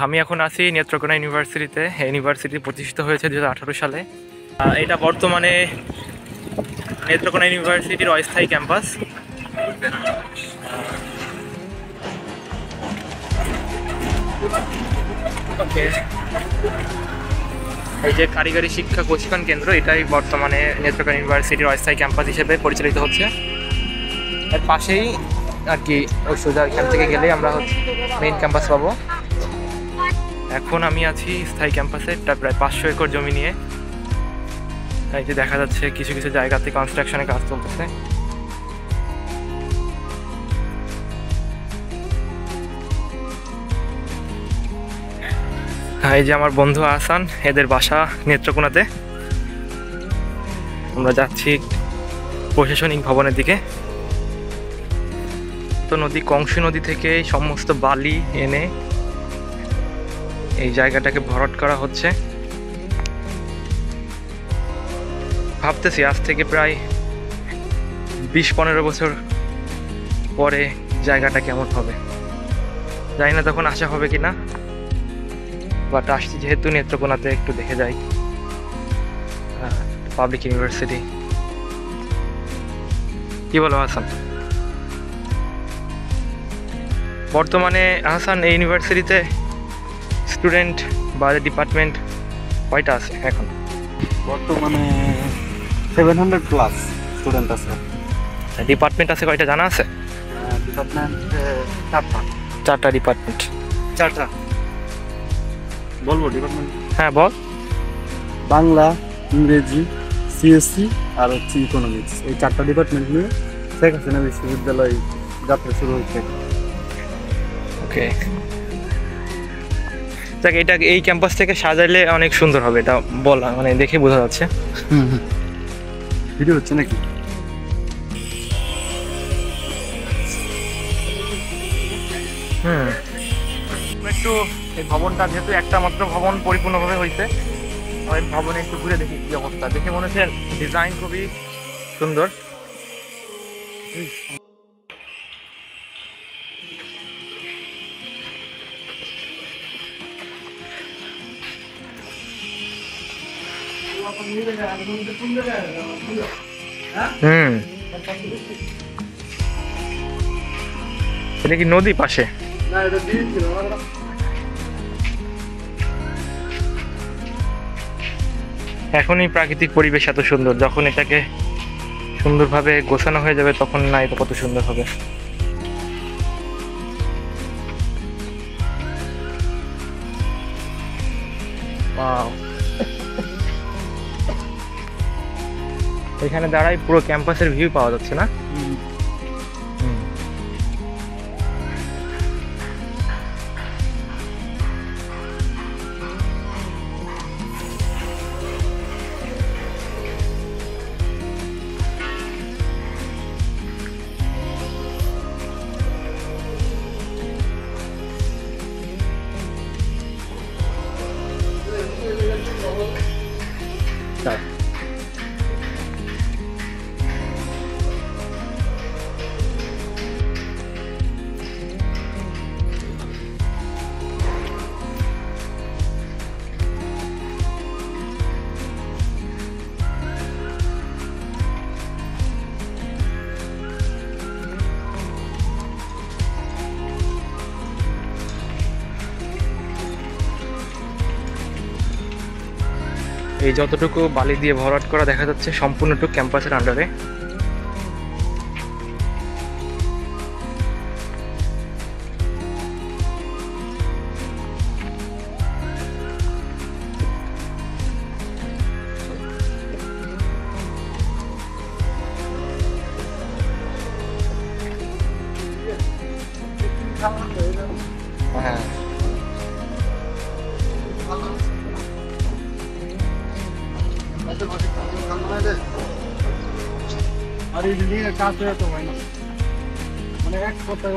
আমি এখন আছি নেত্রকোনা ইউনিভার্সিটিতে। ইউনিভার্সিটি প্রতিষ্ঠিত হয়েছে 2018 সালে। এটা বর্তমানে নেত্রকোনা ইউনিভার্সিটির অস্থায়ী ক্যাম্পাস। ওকে, এই যে কারিগরি শিক্ষা প্রশিক্ষণ কেন্দ্র, এটাই বর্তমানে নেত্রকোনা ইউনিভার্সিটির অস্থায়ী ক্যাম্পাস হিসেবে পরিচালিত হচ্ছে। এর পাশেই আর কি ওই সোজা এখান থেকে গেলে আমরা মেইন ক্যাম্পাস পাবো। এখন আমি আছি স্থায়ী ক্যাম্পাসে, এটা প্রায় 500 একর জমি নিয়ে। এই যে দেখা যাচ্ছে কিছু কিছু জায়গাতে কনস্ট্রাকশনের কাজ চলতেছে। এই যে আমার বন্ধু আহসান, এদের বাসা নেত্রকোনাতে। আমরা যাচ্ছি প্রশাসনিক ভবনের দিকে। তো নদী কংসী নদী থেকে সমস্ত বালি এনে এই জায়গাটাকে ভরাট করা হচ্ছে। ভাবতেছি আজ থেকে প্রায় 20-15 বছর পরে জায়গাটা কেমন হবে, জানি না তখন আসা হবে কিনা, বাট আসছি যেহেতু নেত্রকোনাতে, একটু দেখে যাই পাবলিক ইউনিভার্সিটি। কি বলো হাসান? বর্তমানে হাসান এই ইউনিভার্সিটিতে স্টুডেন্ট বা ডিপার্টমেন্ট কয়টা আছে এখন? বর্তমানে 700 প্লাস স্টুডেন্ট আছে। ডিপার্টমেন্ট আছে কয়টা জানা আছে? ডিপার্টমেন্ট 4টা ডিপার্টমেন্ট। 4টা বলবো ডিপার্টমেন্ট? হ্যাঁ বল। বাংলা, ইংরেজি, সিএসসি আর হচ্ছে ইকোনমিক্স, এই 4টা ডিপার্টমেন্ট নিয়ে শেখ হাসিনা বিশ্ববিদ্যালয় যাত্রা শুরু হয়েছে। ওকে, দেখ এটা এই ক্যাম্পাস থেকে সাজাইলে অনেক সুন্দর হবে, এটা বলা মানে দেখে বোঝা যাচ্ছে। ভিডিও হচ্ছে নাকি? একটু এই ভবনটা যেহেতু একটা মাত্র ভবন পরিপূর্ণভাবে হয়েছে, ওই ভবনে একটু ঘুরে দেখি কি অবস্থা। দেখে মনে হচ্ছে ডিজাইন খুবই সুন্দর। এটা কি নদী পাশে? এখনই প্রাকৃতিক পরিবেশ এত সুন্দর, যখন এটাকে সুন্দরভাবে গোছানো হয়ে যাবে তখন না এটা কত সুন্দর হবে। এখানে দাঁড়াই পুরো ক্যাম্পাসের ভিউ পাওয়া যাচ্ছে না? এই যতটুকু বালি দিয়ে ভরাট করা দেখা যাচ্ছে সম্পূর্ণটুকু ক্যাম্পাসের আন্ডারে। হ্যাঁ, আর এই দিকে কাজ হয়ে তো হয় না, মানে এক সপ্তাহে